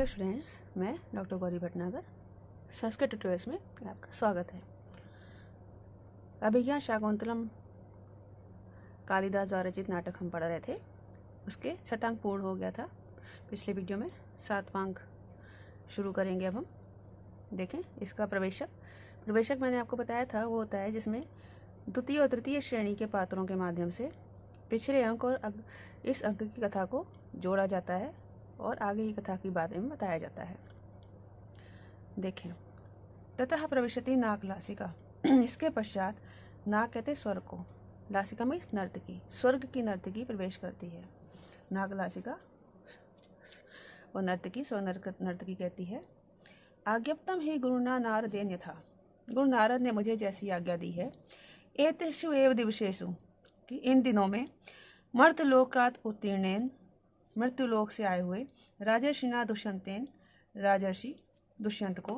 Hello students, मैं doctor Gauri Bhatnagar Sanskrit tutorials में आपका स्वागत है। अभिज्ञान शाकुंतलम कालिदास द्वारा रचित नाटक हम पढ़ रहे थे, उसके 6वां अंक पूर्ण हो गया था पिछले वीडियो में। 7वां अंक शुरू करेंगे अब हम। देखें, इसका प्रवेशक मैंने आपको बताया था वो होता है जिसमें द्वितीय और तृतीय श्रेणी के पात्रों के माध्यम से पिछले अंक और इस अंक की कथा को जोड़ा जाता है और आगे की कथा के बारे में बताया जाता है। देखें, ततः प्रविशति नाक लासिका। इसके पश्चात नाक कहते स्वर्ग को, लासिका में नर्तकी, स्वर्ग की नर्तकी प्रवेश करती है। नाग लासिका और नर्तकी स्वर्ग नर्तकी कहती है। आज्ञप्तम ही गुरुना नारदेन यथा, गुरु नारद ने मुझे जैसी आज्ञा दी है। एतेषु एव दिवसेषु, कि इन दिनों में मर्तलोकात् उत्तीर्णेन, मृत्युलोक से आए हुए राजर्षिना दुष्यंतेन, राजर्षि दुष्यंत को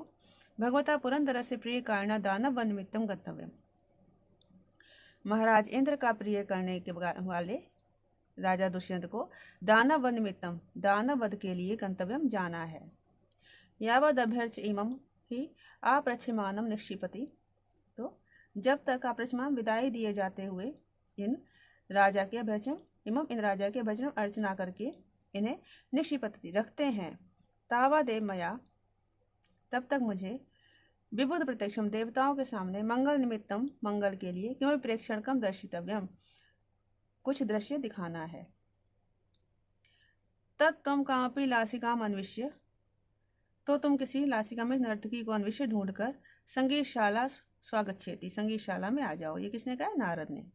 भगवता पुरंदर से प्रिय कारणा दानव वन निमित्तम गंतव्यम, महाराज इंद्र का प्रिय करने के वाले राजा दुष्यंत को दानव वन निमित्तम, दानव वध के लिए गंतव्यम जाना है। यावद अभ्यर्च इमम ही आप्रच्छमानम निक्षिपति, तो जब तक आप्रच्छमान विदाई दिए जाते हुए इन राजा के अभ्यर्चम इमम, इन राजा के भजन अर्चना करके इन्हें निक्षिपति रखते हैं। तावादेव मया, तब तक मुझे विबुध प्रत्यक्षम, देवताओं के सामने मंगल निमित्तम, मंगल के लिए क्यों प्रेक्षणकम दर्शितव्यम, कुछ दृश्य दिखाना है। तत्तम कामपि लासिकाम अन्विष्य, तो तुम किसी लासिका में नर्तकी को अन्विष्य ढूंढकर संगीतशाला स्वागच्छेति, संगीतशाला में आ जाओ। ये किसने कहा? नारद ने।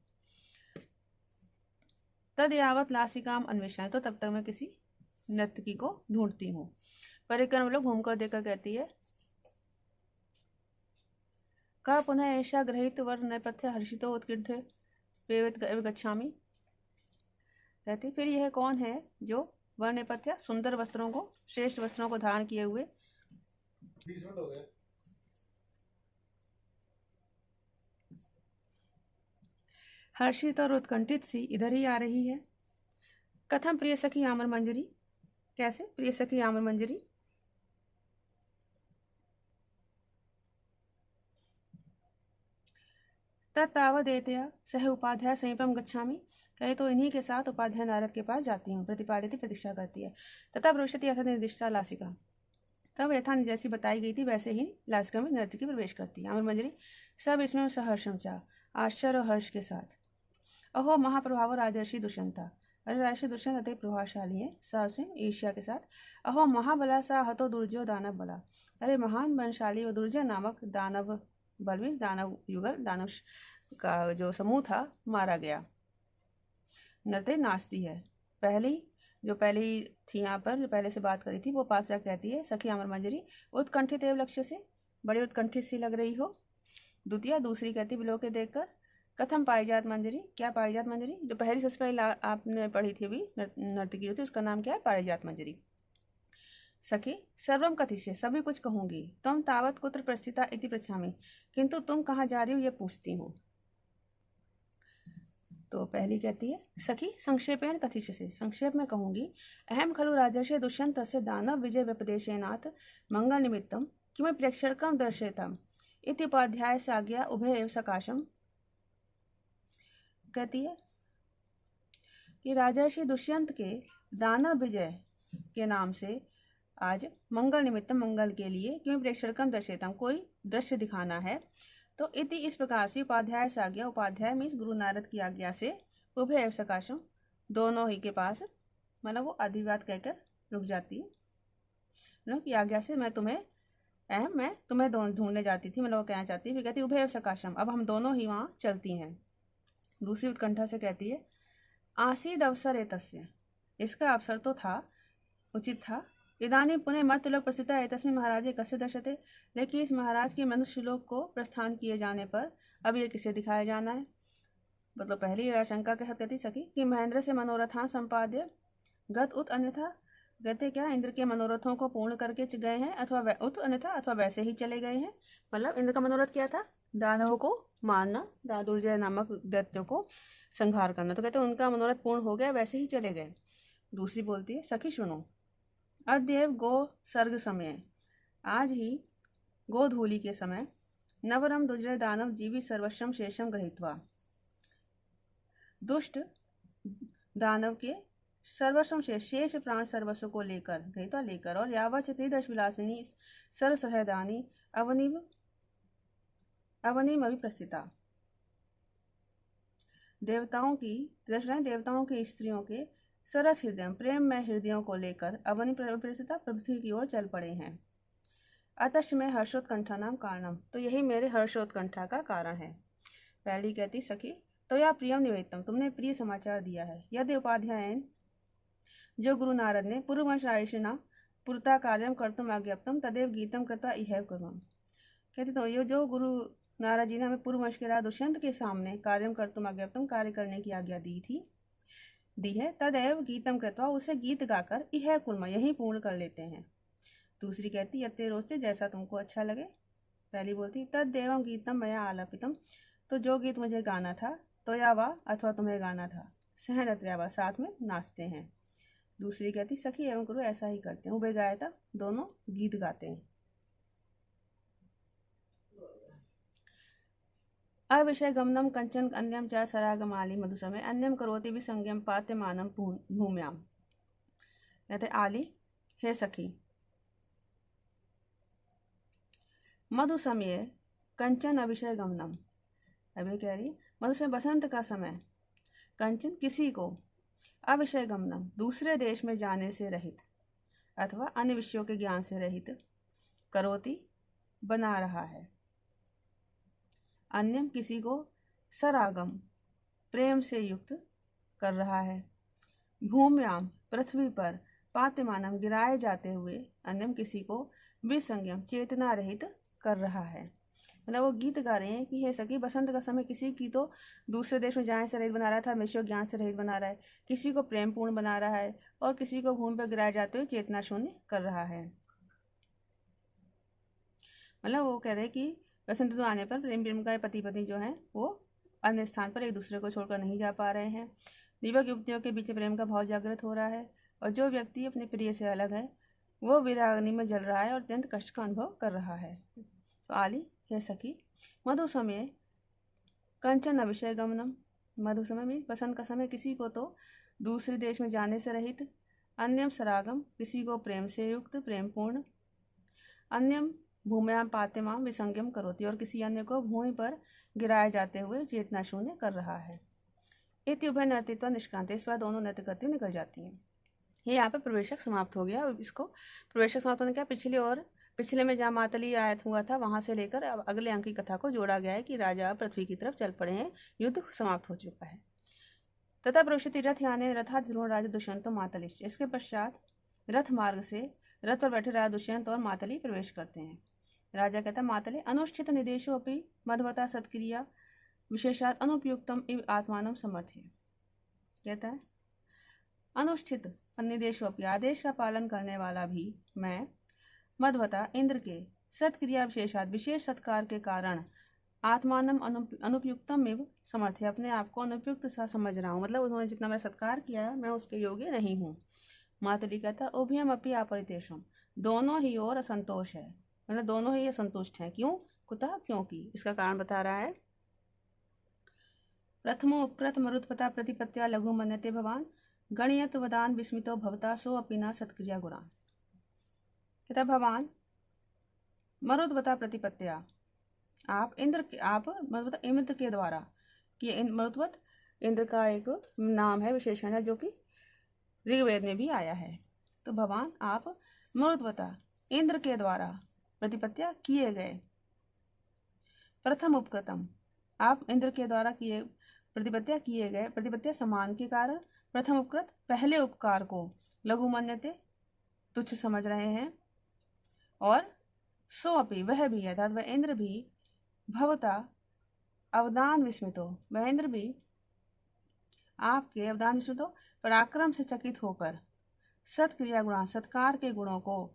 तद यावत लासिकाम अन्वेषण, तो तब तक मैं किसी नर्तकी को ढूंढती हूँ। परिक्रम लोग घूमकर देखकर कहती है, का पुनः ऐसा ग्रहित वर नैपथ्य हर्षितो उत्कृष्ट पेवित गच्छामि, कहती फिर यह कौन है जो वर नेपथ्य, सुंदर वस्त्रों को, श्रेष्ठ वस्त्रों को धारण किए हुए, 20 मिनट हो गए, हर्षित और उत्कंठित सी इधर ही आ रही है। कथम प्रिय सखी आमर मंजरी, कैसे प्रिय सखी आमर मंजरी, तत्तावदेतया सह उपाध्याय समीपम गच्छामि, कहे तो इन्हीं के साथ उपाध्याय नारद के पास जाती हूँ। प्रतिपालित प्रतीक्षा करती है। तथा प्रविशति यथा निर्दिष्टा लासिका, तब यथा जैसी बताई गई थी वैसे ही लासिका में नर्तकी प्रवेश करती है। आमर मंजरी सब इसमें सहर्षम चा, आश्चर्य और हर्ष के साथ। अहो महाप्रभाव राजर्षि दुष्यंता, अरे राजर्षि दुष्यंत अति प्रभावशाली है, साहसिक ईर्ष्या के साथ। अहो महाबला सा हतो दुर्जय दानव बला, अरे महान बलशाली और दुर्जय नामक दानव बलवीर, दानव युगल, दानव का जो समूह था मारा गया। नृत्य नाचती है। पहली थी यहाँ पर, जो पहले से बात करी थी, वो पास जाकर कहती है, सखी अमर मंजरी उत्कंठित एवं लक्ष्य से, बड़ी उत्कंठित सी लग रही हो। द्वितीय, दूसरी कहती बिलो के देखकर, कथम पारिजात मंजरी, क्या पारिजात मंजरी, जो पहली सबसे पहले आपने पढ़ी थी अभी नर्तकी होती, उसका नाम क्या है? पारिजात मंजरी। सखी सर्वम कथिष्ये, सभी कुछ कहूंगी। तुम तावत कुत्र प्रस्थिता इति पृच्छामि, किंतु तुम कहाँ जा रही हो ये पूछती हूँ। तो पहली कहती है, सखी संक्षेपेण कथिष्यसे, संक्षेप में कहूंगी। अहम खलु राजर्षि दुष्यंत से दानव विजय व्यपदेशेनाथ मंगल निमित्तम किम प्रेक्षणकम दर्शयताम इति उपाध्याय से आज्ञा उभय एव सकाशम, कहती है कि राजर्षि दुष्यंत के दानव विजय के नाम से आज मंगल निमित्तम, मंगल के लिए क्यों प्रेक्षणकम दर्शयताम, कोई दृश्य दिखाना है। तो इति इस प्रकार से उपाध्याय से आज्ञा, उपाध्याय में इस गुरु नारद की आज्ञा से उभय एव सकाशम, दोनों ही के पास, मतलब वो आधी बात कहकर रुक जाती है कि आज्ञा से मैं तुम्हें ढूंढने जाती थी, मतलब वो कहना चाहती है। फिर कहती उभय एव सकाशम, अब हम दोनों ही वहाँ चलती हैं। दूसरी उत्कंठा से कहती है, आसीद अवसर एतस्य, इसका अवसर तो था, उचित था। इदानी पुनः मर्त्यलोक प्रसिद्ध है तस्मिन् महाराजे कस्य दर्शते, लेकिन इस महाराज के मनुष्यलोक को प्रस्थान किए जाने पर अब ये किसे दिखाया जाना है। मतलब पहली आशंका के साथ कहती सखी कि महेंद्र से मनोरथां संपाद्य गत उत अन्यथा, कहते क्या इंद्र के मनोरथों को पूर्ण करके गए हैं, अथवा उत अन्यथा, अथवा वैसे ही चले गए हैं। मतलब इंद्र का मनोरथ क्या था? दानवों को मारना, दुर्जय नामक दैत्यों को संहार करना। तो कहते उनका मनोरथ पूर्ण हो गया, वैसे ही चले गए। दूसरी बोलती है, सखी सुनो, अद्यैव गो सर्ग समय, आज ही गोधूलि के समय, नवरम दुजरे दानव जीवी सर्वस्वम शेषम गृहीत्वा, दुष्ट दानव के सर्वस्व शेष प्राण सर्वस्व को लेकर गृहीत्वा लेकर, और यावत त्रिदश विलासिनी सरसहदानी अवनीम अभिप्रस्थिता, देवताओं की स्त्रियों के सरस हृदय प्रेम में हृदयों को लेकर अवनी प्रस्थिता पृथ्वी की ओर चल पड़े हैं। अतश्च में हर्षोत्कंठा नाम कारणम, तो यही मेरे हर्षोत्कंठा का कारण है। पहली कहती सखी, तो या प्रियम निवेदितम, तुमने प्रिय समाचार दिया है। यदि उपाध्यायन, जो गुरु नारद ने पूर्ववंश आयुषिना पुरता कार्यम कर्तुम आज्ञप्तम तदेव गीतम कृत्वा इहैव कुर्वम, कहते तो ये जो गुरु नारद जी ने हमें पूर्ववंश के राजा दुष्यंत के सामने कार्यम कर्तुम आज्ञप्तम कार्य करने की आज्ञा दी है, तदेव गीतम कृत्वा, उसे गीत गाकर इहैव कुर्म, यही पूर्ण कर लेते हैं। दूसरी कहती यत्ते रोस्ते, जैसा तुमको अच्छा लगे। पहली बोलती तदेवम गीतम मया आलापितम, तो जो गीत मुझे गाना था, तो या वा अथवा तुम्हें गाना था, सहनत्र्यावा, साथ में नाचते हैं। दूसरी कहती सखी एवं गुरु ऐसा ही करते हैं, उभय गायता, दोनों गीत गाते हैं। अविषय गमनम कंचन अन्यम च सरागमाली मधुसमय अन्यम करोति विसंज्ञम पात्यमानम भूम्याम, कहते आली, हे सखी, मधुसमय कंचन अविषय गमनम, अभी कह रही मधुसमय बसंत का समय, कंचन किसी को, अविषय गमनम दूसरे देश में जाने से रहित अथवा अन्य विषयों के ज्ञान से रहित, करोति बना रहा है, अन्यम किसी को, सरागम प्रेम से युक्त कर रहा है, भूम्याम पृथ्वी पर, पात्यमानम गिराए जाते हुए, अन्यम किसी को, विसंज्ञम चेतना रहित कर रहा है। मतलब वो गीत गा रहे हैं कि हे सखी, बसंत का समय किसी की तो दूसरे देश में जाने से रहित बना रहा था, विषय ज्ञान से रहित बना रहा है, किसी को प्रेम पूर्ण बना रहा है, और किसी को भूमि पर गिराए जाते हुए चेतना शून्य कर रहा है। मतलब वो कह रहे कि बसंत ऋतु आने पर प्रेम का पति पत्नी जो है वो अन्य स्थान पर एक दूसरे को छोड़कर नहीं जा पा रहे हैं। युवक युवतियों के बीच प्रेम का भाव जागृत हो रहा है, और जो व्यक्ति अपने प्रिय से अलग है वो विराग्नि में जल रहा है और अत्यंत कष्ट का अनुभव कर रहा है। तो आली, हे सखी, मधुसमय कंचन अविषय गमनम, मधुसमय में बसंत का समय किसी को तो दूसरे देश में जाने से रहित, अन्यम सरागम किसी को प्रेम से युक्त प्रेम पूर्ण, अन्यम भूम्याम पात्यमाम विसंज्ञम करोति, और किसी अन्य को भूमि पर गिराए जाते हुए चेतना शून्य कर रहा है। इति उभय नर्तित्व निष्कांत, इस पर दोनों नृत्य करती निकल जाती हैं। ये यहाँ पे प्रवेशक समाप्त हो गया। इसको प्रवेशक समाप्त होने क्या, पिछले में जहाँ मातली आयत हुआ था वहां से लेकर अब अगले अंक की कथा को जोड़ा गया है कि राजा पृथ्वी की तरफ चल पड़े हैं, युद्ध समाप्त हो चुका है। तथा प्रवेशति रथ यानी रथा ध्रुव राजा दुष्यंत मातलिश्च, इसके पश्चात रथ मार्ग से रथ पर बैठे राजा दुष्यंत और मातली प्रवेश करते हैं। राजा कहता मातले अनुष्ठित निदेशो अपि मध्वता सत्क्रिया विशेषात अनुपयुक्तम इव आत्मानम समर्थ्य, कहता है अनुष्ठित निदेशो अपि, आदेश का पालन करने वाला भी मैं, मध्वता इंद्र के, सत्क्रिया विशेषात विशेष सत्कार के कारण, आत्मानम अनुपयुक्तम इव समर्थ्य, अपने आप को अनुपयुक्त सा समझ रहा हूँ, मतलब उन्होंने जितना मेरा सत्कार किया है मैं उसके योग्य नहीं हूँ। मातली कहता उभयम अपि अपरितेषम, दोनों ही ओर असंतोष है, मतलब दोनों ही असंतुष्ट हैं। क्यों, कुतः, क्योंकि, इसका कारण बता रहा है। प्रथमो उपकृत मरुत्पता प्रतिपत्या लघु मन्यते भवान गणयत वदान विस्मितो भवता सो अपि न सत्क्रिया गुणा, कहता भगवान मरुत्पता प्रतिपत्या, आप इंद्र के द्वारा, कि मरुत्वत इंद्र का एक नाम है, विशेषण है, जो कि ऋग्वेद में भी आया है। तो भगवान आप मरुत्वता इंद्र के द्वारा प्रतिपत्या किए गए, प्रथम उपकृतम, आप इंद्र के द्वारा किए प्रतिपत्या किए गए, प्रतिपत्या समान के कारण, प्रथम उपकृत पहले उपकार को, लघु मन्यते तुच्छ समझ रहे हैं, और सो अपि वह भी, अर्थात वह इंद्र भी, भवता अवदान विस्मितो, वह इंद्र भी आपके अवदान विस्मितो पराक्रम से चकित होकर, सत्क्रिया गुणा सत्कार के गुणों को,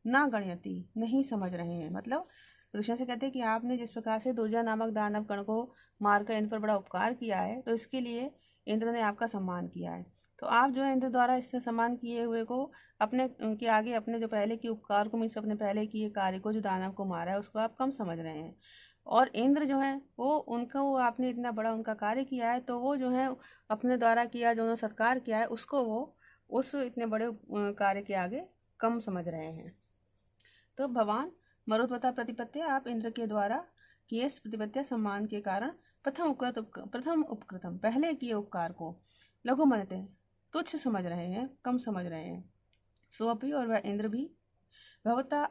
ना गणयति नहीं समझ रहे हैं। मतलब दूसरे से कहते हैं कि आपने जिस प्रकार से दुर्जय नामक दानव कण को मारकर इंद्र पर बड़ा उपकार किया है, तो इसके लिए इंद्र ने आपका सम्मान किया है। तो आप जो है इंद्र द्वारा इससे सम्मान किए हुए को अपने के आगे अपने जो पहले की उपकार को मीन्स अपने पहले किए कार्य को जो दानव को मारा है उसको आप कम समझ रहे हैं। और इंद्र जो है वो आपने इतना बड़ा उनका कार्य किया है, तो वो जो है अपने द्वारा किया जो उन्होंने सत्कार किया है उसको वो उस इतने बड़े कार्य के आगे कम समझ रहे हैं। तो भगवान मरुत्वता प्रतिपत्ति आप इंद्र के द्वारा किए प्रतिपत्तिया सम्मान के कारण प्रथम उपकृतम पहले किए उपकार को लघु मनते तुच्छ समझ रहे हैं, कम समझ रहे हैं। सोपी और वह इंद्र भी भवता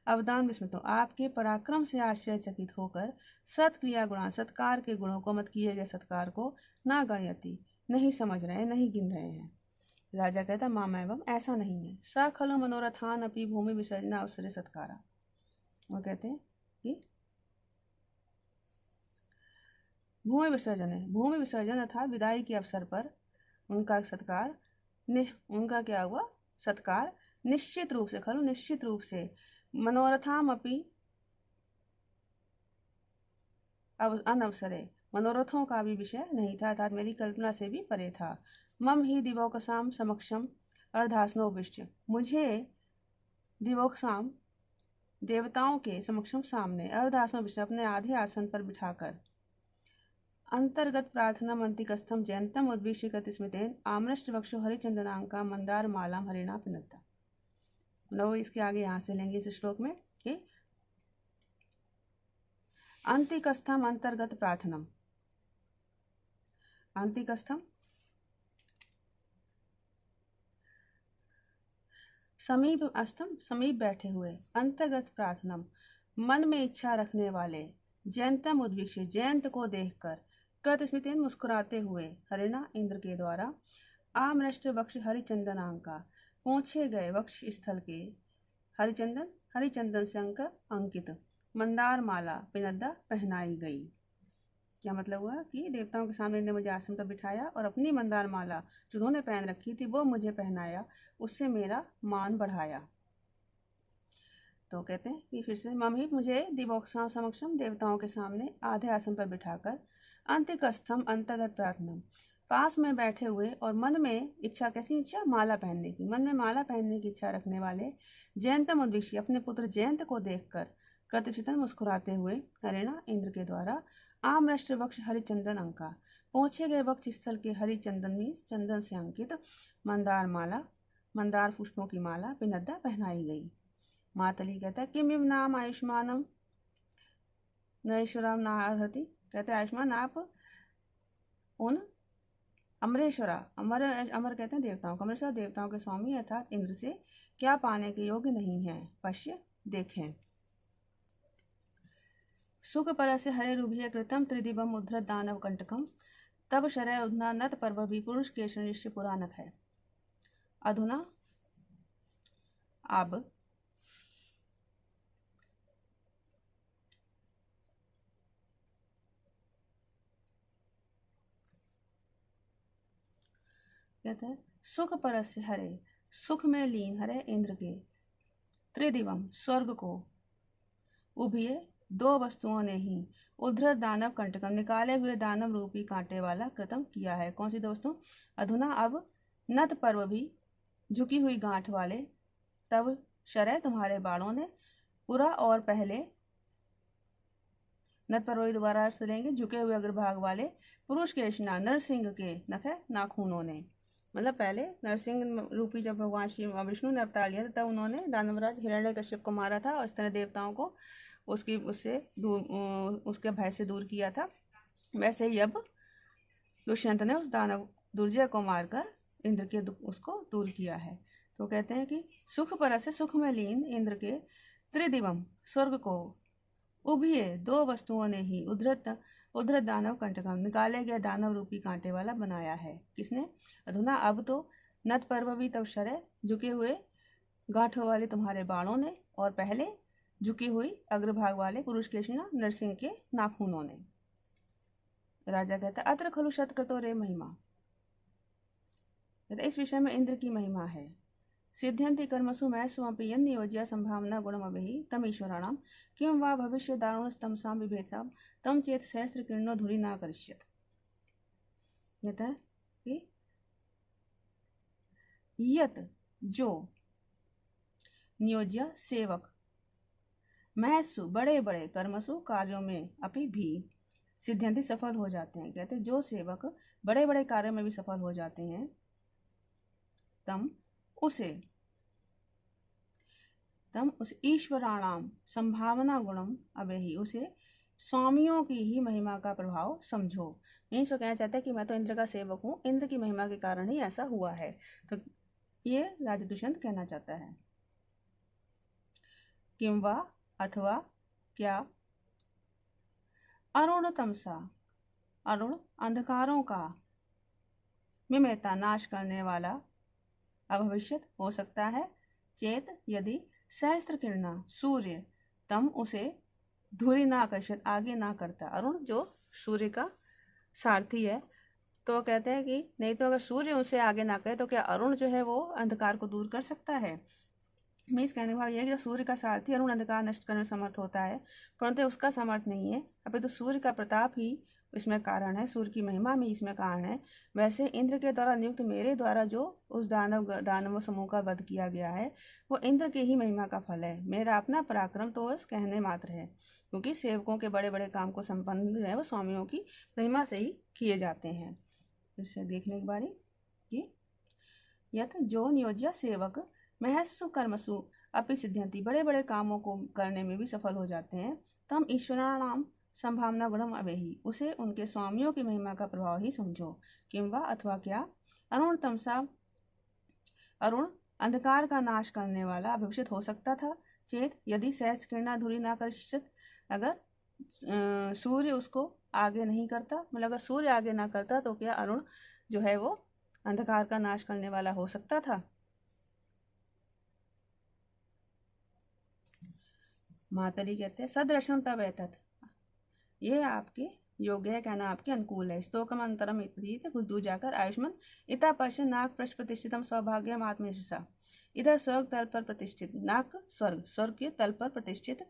अवदान विस्मृतो आपके पराक्रम से आश्चर्यचकित होकर सत्क्रिया गुणा सत्कार के गुणों को मत किए गए सत्कार को ना गणयति नहीं समझ रहे हैं, नहीं गिन रहे हैं। राजा कहता माम एवं ऐसा नहीं है। स खलु मनोरथान अपनी भूमि विसर्जना अवसरे सत्कारा। वो कहते हैं कि भूमि विसर्जन है, भूमि विसर्जन अर्थात विदाई के अवसर पर उनका सत्कार उनका क्या हुआ सत्कार निश्चित रूप से खलु निश्चित रूप से मनोरथाम अपि अनवसरे मनोरथों का भी विषय नहीं था अर्थात मेरी कल्पना से भी परे था। मम ही दिवोकसाम समक्षम अर्धासनो विष्ट मुझे दिवोकसाम देवताओं के समक्षम सामने अर्धासनो विष्ट अपने आधे आसन पर बिठाकर अंतर्गत प्रार्थना मंतिकस्थम जयंतम उद्विष्यकत स्मृतेन आमृष्ट वक्षो हरिचंदनांका मंदार मालाम हरिणा पिनत्ता। लो इसके आगे यहाँ से लेंगे इस श्लोक में कि अंतिकस्थम अंतर्गत प्रार्थनम अंतिकस्थम समीप अस्थम समीप बैठे हुए अंतर्गत प्रार्थनम मन में इच्छा रखने वाले जयंतम उद्विष्य जयंत को देखकर कृत स्मृतिन मुस्कुराते हुए हरिणा इंद्र के द्वारा आमृष्ट वक्ष हरिचंदनांका पहुँचे गए वक्ष स्थल के हरिचंदन से अंकित मंदार माला पिनद्दा पहनाई गई। क्या मतलब हुआ कि देवताओं के सामने ने मुझे आसन पर बिठाया और अपनी मंदार माला जो उन्होंने पहन रखी थी वो मुझे पहनाया, उससे मेरा मान बढ़ाया। तो कहते हैं कि फिर से मम्मी मुझे दिवोक्साम समक्षम देवताओं के सामने आधे आसन पर बिठाकर अंतिकस्थम अंतर्गत प्रार्थना पास में बैठे हुए और मन में इच्छा कैसी इच्छा माला पहनने की मन में माला पहनने की इच्छा रखने वाले जयंतम उद्विष्य अपने पुत्र जयंत को देखकर प्रतिष्ठितन मुस्कुराते हुए हरिणा इंद्र के द्वारा आमृष्ट वक्ष हरिचंदन अंका पहुँचे गए वक्ष स्थल के हरिचंदन में चंदन से अंकित मंदार पुष्पों की माला पिनद्दा पहनाई गई। मातली कहता है किम नाम आयुष्मानम नरेश्वराम नारहति कहते हैं आयुष्मान आप उन अमरेश्वरा अमर कहते हैं देवताओं को अमरेश्वर देवताओं के स्वामी अर्थात इंद्र से क्या पाने के योग्य नहीं है। पश्य देखें सुख पर से हरे रुभिय कृतम त्रिदिवम उद्धृत दानव कंटकम तब शरय उधना नत पर्व भी पुरुष के शनिश्य पुराणक है। अधुना अब कहते हैं सुख परस्य हरे सुख में लीन हरे इंद्र के त्रिदिवम स्वर्ग को उभिये दो वस्तुओं ने ही उद्धृत दानव कंटकम निकाले हुए दानव रूपी कांटे वाला कृतम किया है। कौन सी दोस्तों अधुना अब नत पर्व भी झुकी हुई गांठ वाले तब शरय तुम्हारे बाणों ने पूरा और पहले नत पर्व दोबारा अर्थ लेंगे झुके हुए अग्रभाग वाले पुरुष के नरसिंह के नख नाखूनों ने मतलब पहले नरसिंह रूपी जब भगवान शिव विष्णु ने अवतार लिया था तब उन्होंने दानवराज हिरण्यकश्यप को मारा था और इस तरह देवताओं को उसके भय से दूर किया था। वैसे ही अब दुष्यंत ने उस दानव दुर्जय को मारकर इंद्र के उसको दूर किया है। तो कहते हैं कि सुख पर से सुख में लीन इंद्र के त्रिदिवम स्वर्ग को उभिये दो वस्तुओं ने ही उद्धृत दानव कंटकम निकाले गए दानव रूपी कांटे वाला बनाया है। किसने अधुना अब तो नत पर्व भी तब शरय झुके हुए गांठों वाले तुम्हारे बाणों ने और पहले झुकी हुई अग्रभाग वाले पुरुष के नरसिंह के नाखूनों ने। राजा कहता अत्र खलु शतक्रतो रे महिमा इस विषय में इंद्र की महिमा है। सिद्ध्यंति कर्मसु मैं स्वपि यन नियोज्य संभावना गुणमभिः तम ईश्वराणाम किम वा भविष्य दारुणस्तमसाम विभेदसाम तम चेत सहस्र किरणो धुरी ना करिष्यत। कहता है कि यत जो नियोज्य सेवक महसु बड़े बड़े कर्मसु कार्यों में अपि भी सिद्ध्यंति सफल हो जाते हैं। कहते जो सेवक बड़े बड़े कार्यों में भी सफल हो जाते हैं तम उस ईश्वराणाम संभावना गुणम अवेहि, उसे स्वामियों की ही महिमा का प्रभाव समझो। यही सो कहना चाहता है कि मैं तो इंद्र का सेवक हूँ, इंद्र की महिमा के कारण ही ऐसा हुआ है। तो ये राजा दुष्यंत कहना चाहता है। किंवा अथवा क्या, अरुण तमसा, अरुण अंधकारों का, मिमेता नाश करने वाला, अभविष्यत हो सकता है, चेत यदि सहस्त्र किरणा सूर्य तम उसे धूरी ना आकर्षित आगे ना करता। अरुण जो सूर्य का सारथी है, तो कहते हैं कि नहीं तो अगर सूर्य उसे आगे ना करे तो क्या अरुण जो है वो अंधकार को दूर कर सकता है। मीन्स कहने का भाव यह है कि जो सूर्य का सारथी अरुण अंधकार नष्ट करने में समर्थ होता है, परंतु उसका समर्थ नहीं है, अभी तो सूर्य का प्रताप ही इसमें कारण है, सूर्य की महिमा में इसमें कारण है। वैसे इंद्र के द्वारा नियुक्त मेरे द्वारा जो उस दानव समूह का वध किया गया है वो इंद्र की ही महिमा का फल है। मेरा अपना पराक्रम तो बस कहने मात्र है, क्योंकि सेवकों के बड़े बड़े काम को संपन्न जो है वो स्वामियों की महिमा से ही किए जाते हैं। इसे देखने की बारी कि यथ जो नियोज्य सेवक महस्सु कर्मसु अपि सिद्ध्यंति, बड़े बड़े कामों को करने में भी सफल हो जाते हैं, तम ईश्वराणाम संभावना गुणम अवेहि, उसे उनके स्वामियों की महिमा का प्रभाव ही समझो। किंवा अथवा क्या, अरुण तमसा, अरुण अंधकार का नाश करने वाला अभिषित हो सकता था, चेत यदि सहस्त्र किरणा धूरी नाकर्षित, अगर सूर्य उसको आगे नहीं करता, मतलब अगर सूर्य आगे ना करता तो क्या अरुण जो है वो अंधकार का नाश करने वाला हो सकता था। मातली कहते हैं सदृशम तब एतत्, ये आपके योग्य है, कहना आपके अनुकूल है। स्तोकम अंतरम कुछ दूर जाकर आयुष्मान इता पश्य नाग पृष्ठ प्रतिष्ठितम सौभाग्यम आत्मयशसा, इधर स्वर्ग तल पर प्रतिष्ठित नाग स्वर्ग के तल पर प्रतिष्ठित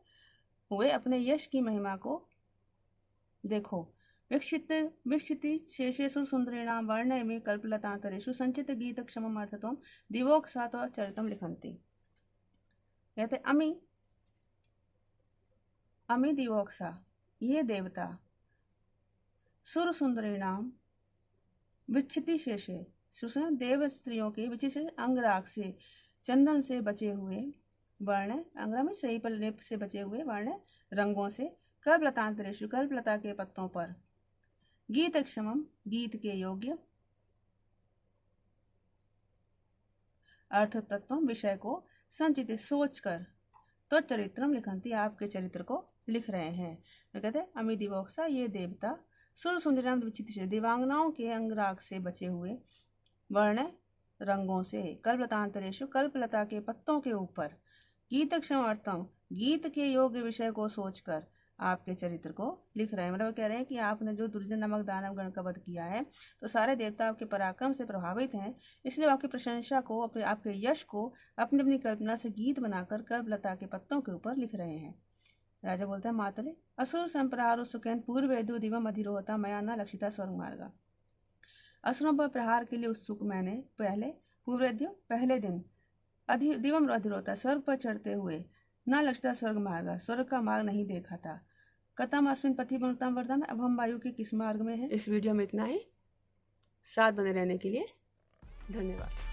हुए अपने यश की महिमा को देखो। वीक्षिति शेषेषु सुंदरीणाम वर्ण में कल्पलतांतरेषु संचित गीत क्षमम अर्थत्वम दिवोक्सात चरितम लिखन्ति। कहते अमी दिवोक्सा, ये देवता सुर सुंदरीणाम विच्छिति शेषे, देव स्त्रियों के विचित्र अंगराग से चंदन से बचे हुए वर्ण, अंगरा में श्रेय पर लेप से बचे हुए वर्ण रंगों से, कल्पलतांतरेषु कल्पलता के पत्तों पर, गीत क्षमम गीत के योग्य, अर्थ तत्व विषय को संचित सोचकर, तो चरित्रम लिखन्ति आपके चरित्र को लिख रहे हैं। तो कहते हैं अमी दिवोक्सा, ये देवता सुर सुंदराम विचित्र दिवांगनाओं के अंगराग से बचे हुए वर्ण रंगों से, कल्पलतांतरेषु कल्पलता के पत्तों के ऊपर, गीत क्षम अर्थम गीत के योग्य विषय को सोचकर आपके चरित्र को लिख रहे हैं। मतलब कह रहे हैं कि आपने जो दुर्जन नामक दानव गण का वध किया है तो सारे देवता आपके पराक्रम से प्रभावित हैं, इसलिए आपकी प्रशंसा को, आपके यश को अपनी अपनी कल्पना से गीत बनाकर कल्पलता के पत्तों के ऊपर लिख रहे हैं। राजा बोलता है मातले असुर संप्रहारो सुखेन पूर्वेदु दिवम अधिरोहता मया न लक्षिता स्वर्ग मार्गा, असुरों पर प्रहार के लिए उत्सुक मैंने पहले दिन दिवम अधिरोहता स्वर्ग पर चढ़ते हुए, न लक्षिता स्वर्ग मार्गा स्वर्ग का मार्ग नहीं देखा था, कतम अस्मिन पथि बनताम वर्तम, अब हम वायु के किस मार्ग में हैं। इस वीडियो में इतना ही। साथ बने रहने के लिए धन्यवाद।